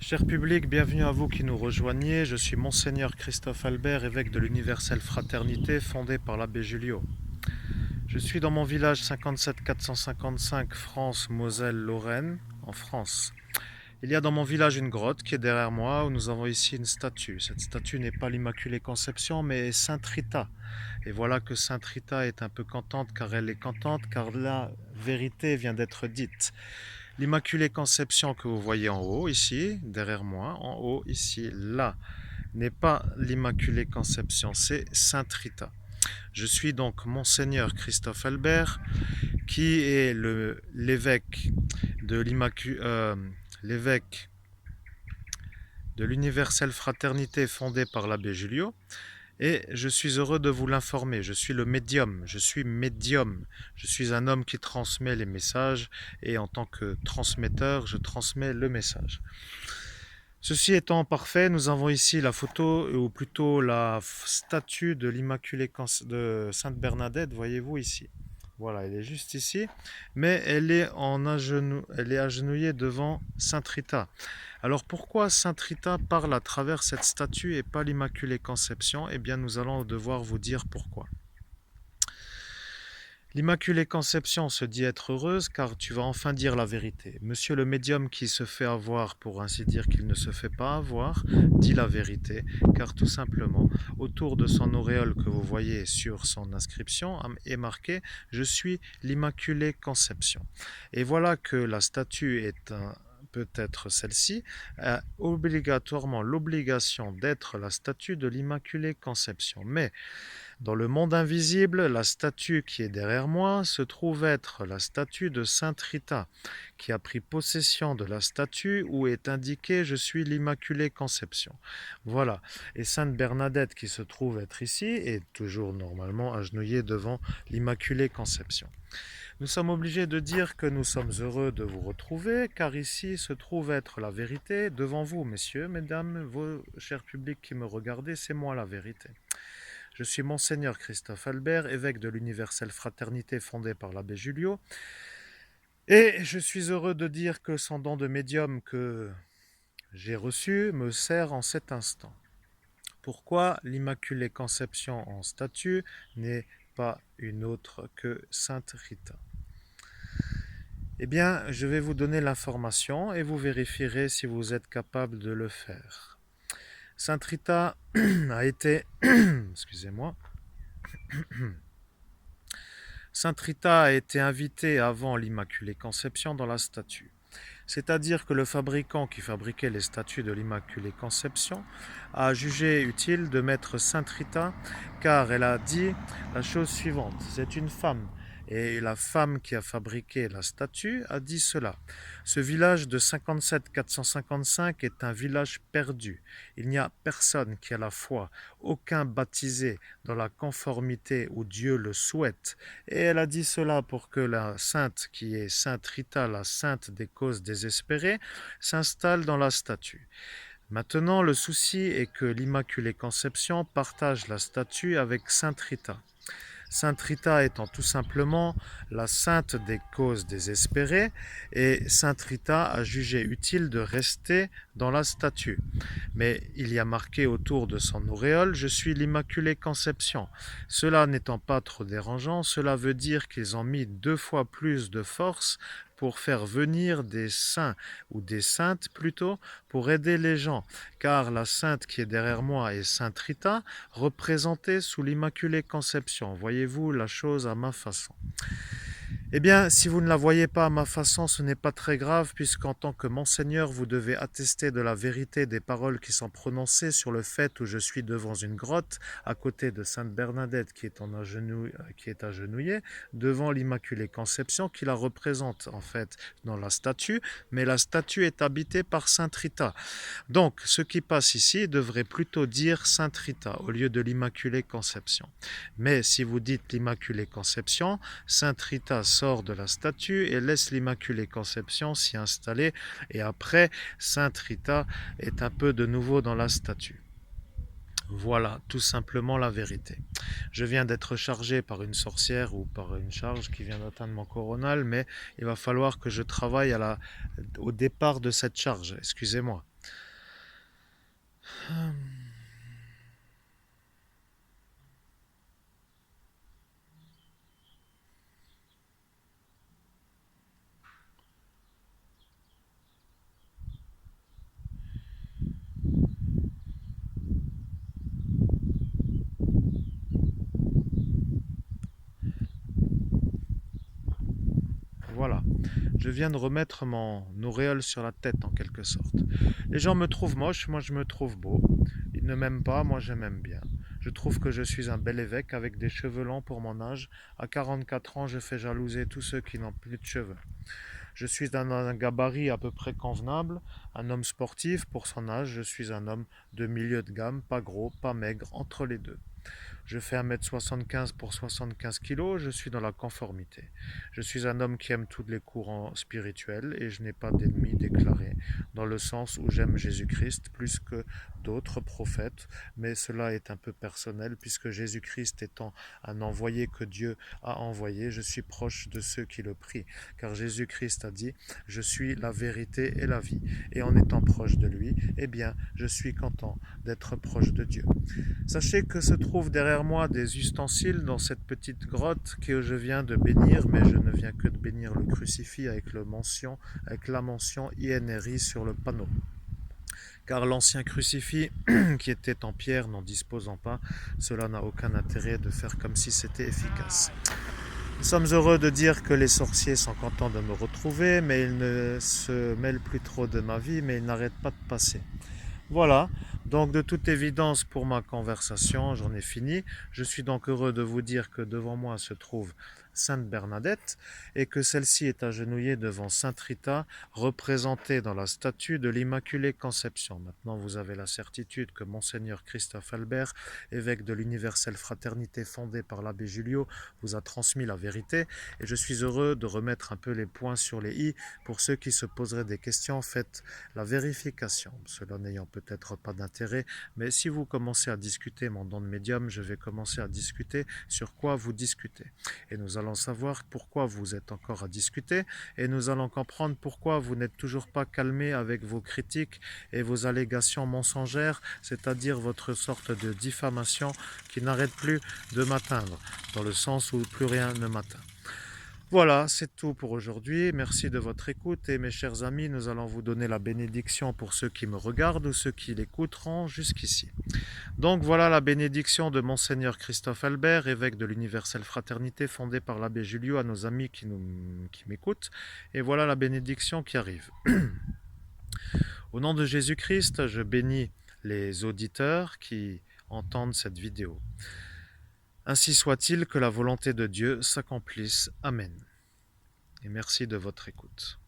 Cher public, bienvenue à vous qui nous rejoignez. Je suis Monseigneur Christophe Albert, évêque de l'Universelle Fraternité fondée par l'abbé Julio. Je suis dans mon village 57 455 France, Moselle, Lorraine, en France. Il y a dans mon village une grotte qui est derrière moi où nous avons ici une statue. Cette statue n'est pas l'Immaculée Conception mais Sainte Rita. Et voilà que Sainte Rita est un peu contente car elle est contente car la vérité vient d'être dite. L'Immaculée Conception que vous voyez en haut, ici, derrière moi, en haut, ici, là, n'est pas l'Immaculée Conception, c'est Sainte Rita. Je suis donc Monseigneur Christophe Albert, qui est l'évêque de l'évêque de l'Universelle Fraternité fondée par l'abbé Julio. Et je suis heureux de vous l'informer, je suis le médium, je suis médium, je suis un homme qui transmet les messages et en tant que transmetteur, je transmets le message. Ceci étant parfait, nous avons ici la photo, ou plutôt la statue de l'Immaculée de Sainte Bernadette, voyez-vous ici. Voilà, elle est juste ici, mais elle est elle est agenouillée devant Sainte Rita. Alors pourquoi Sainte Rita parle à travers cette statue et pas l'Immaculée Conception? Eh bien, nous allons devoir vous dire pourquoi. L'Immaculée Conception se dit être heureuse car tu vas enfin dire la vérité. Monsieur le médium qui se fait avoir, pour ainsi dire qu'il ne se fait pas avoir, dit la vérité car tout simplement, autour de son auréole que vous voyez sur son inscription est marqué « Je suis l'Immaculée Conception ». Et voilà que la statue est peut-être celle-ci, a obligatoirement l'obligation d'être la statue de l'Immaculée Conception. Mais dans le monde invisible, la statue qui est derrière moi se trouve être la statue de Sainte Rita, qui a pris possession de la statue où est indiqué « Je suis l'Immaculée Conception ». Voilà. Et Sainte Bernadette qui se trouve être ici est toujours normalement agenouillée devant l'Immaculée Conception. Nous sommes obligés de dire que nous sommes heureux de vous retrouver, car ici se trouve être la vérité devant vous, messieurs, mesdames, vos chers publics qui me regardez, c'est moi la vérité. Je suis Monseigneur Christophe Albert, évêque de l'Universelle Fraternité fondée par l'abbé Julio, et je suis heureux de dire que son don de médium que j'ai reçu me sert en cet instant. Pourquoi l'Immaculée Conception en statue n'est pas une autre que Sainte Rita? Eh bien, je vais vous donner l'information et vous vérifierez si vous êtes capable de le faire. Sainte Rita a été... Excusez-moi. Sainte Rita a été invitée avant l'Immaculée Conception dans la statue. C'est-à-dire que le fabricant qui fabriquait les statues de l'Immaculée Conception a jugé utile de mettre Sainte Rita car elle a dit la chose suivante, c'est une femme. Et la femme qui a fabriqué la statue a dit cela. Ce village de 57 455 est un village perdu. Il n'y a personne qui a la foi, aucun baptisé dans la conformité où Dieu le souhaite. Et elle a dit cela pour que la sainte, qui est Sainte Rita, la sainte des causes désespérées, s'installe dans la statue. Maintenant, le souci est que l'Immaculée Conception partage la statue avec Sainte Rita. Sainte Rita étant tout simplement la sainte des causes désespérées, et Sainte Rita a jugé utile de rester dans la statue. Mais il y a marqué autour de son auréole « Je suis l'Immaculée Conception ». Cela n'étant pas trop dérangeant, cela veut dire qu'ils ont mis 2 fois plus de force pour faire venir des saints, ou des saintes plutôt, pour aider les gens. Car la sainte qui est derrière moi est Sainte Rita, représentée sous l'Immaculée Conception. Voyez-vous la chose à ma façon. Eh bien, si vous ne la voyez pas à ma façon, ce n'est pas très grave, puisqu'en tant que Monseigneur, vous devez attester de la vérité des paroles qui sont prononcées sur le fait où je suis devant une grotte, à côté de Sainte Bernadette qui est agenouillée, devant l'Immaculée Conception, qui la représente en fait dans la statue, mais la statue est habitée par Sainte Rita. Donc, ce qui passe ici devrait plutôt dire Sainte Rita, au lieu de l'Immaculée Conception. Mais si vous dites l'Immaculée Conception, Sainte Rita sort de la statue et laisse l'Immaculée Conception s'y installer, et après, Sainte Rita est un peu de nouveau dans la statue. Voilà, tout simplement la vérité. Je viens d'être chargé par une sorcière ou par une charge qui vient d'atteindre mon coronal, mais il va falloir que je travaille au départ de cette charge, excusez-moi. Voilà, je viens de remettre mon auréole sur la tête en quelque sorte. Les gens me trouvent moche, moi je me trouve beau. Ils ne m'aiment pas, moi je m'aime bien. Je trouve que je suis un bel évêque avec des cheveux longs pour mon âge. À 44 ans, je fais jalouser tous ceux qui n'ont plus de cheveux. Je suis d'un gabarit à peu près convenable, un homme sportif pour son âge. Je suis un homme de milieu de gamme, pas gros, pas maigre, entre les deux. Je fais 1,75 m pour 75 kilos, je suis dans la conformité. Je suis un homme qui aime tous les courants spirituels et je n'ai pas d'ennemi déclaré, dans le sens où j'aime Jésus-Christ plus que d'autres prophètes, mais cela est un peu personnel puisque Jésus-Christ étant un envoyé que Dieu a envoyé, je suis proche de ceux qui le prient, car Jésus-Christ a dit, je suis la vérité et la vie, et en étant proche de lui, eh bien, je suis content d'être proche de Dieu. Sachez que se trouvent derrière moi des ustensiles dans cette petite grotte que je viens de bénir, mais je ne viens que de bénir le crucifix avec la mention INRI sur le panneau. Car l'ancien crucifix qui était en pierre n'en disposant pas, cela n'a aucun intérêt de faire comme si c'était efficace. Nous sommes heureux de dire que les sorciers sont contents de me retrouver, mais ils ne se mêlent plus trop de ma vie, mais ils n'arrêtent pas de passer. Voilà, donc de toute évidence pour ma conversation, j'en ai fini. Je suis donc heureux de vous dire que devant moi se trouve Sainte Bernadette et que celle-ci est agenouillée devant Sainte Rita, représentée dans la statue de l'Immaculée Conception. Maintenant, vous avez la certitude que Monseigneur Christophe Albert, évêque de l'Universelle Fraternité fondée par l'abbé Julio, vous a transmis la vérité et je suis heureux de remettre un peu les points sur les i pour ceux qui se poseraient des questions. Faites la vérification, cela n'ayant peut-être pas d'intérêt, mais si vous commencez à discuter mon don de médium, je vais commencer à discuter sur quoi vous discutez. Et nous allons savoir pourquoi vous êtes encore à discuter, et nous allons comprendre pourquoi vous n'êtes toujours pas calmé avec vos critiques et vos allégations mensongères, c'est-à-dire votre sorte de diffamation qui n'arrête plus de m'atteindre, dans le sens où plus rien ne m'atteint. Voilà, c'est tout pour aujourd'hui. Merci de votre écoute et mes chers amis, nous allons vous donner la bénédiction pour ceux qui me regardent ou ceux qui l'écouteront jusqu'ici. Donc voilà la bénédiction de Monseigneur Christophe Albert, évêque de l'Universelle Fraternité fondée par l'abbé Julio à nos amis qui m'écoutent. Et voilà la bénédiction qui arrive. Au nom de Jésus-Christ, je bénis les auditeurs qui entendent cette vidéo. Ainsi soit-il, que la volonté de Dieu s'accomplisse. Amen. Et merci de votre écoute.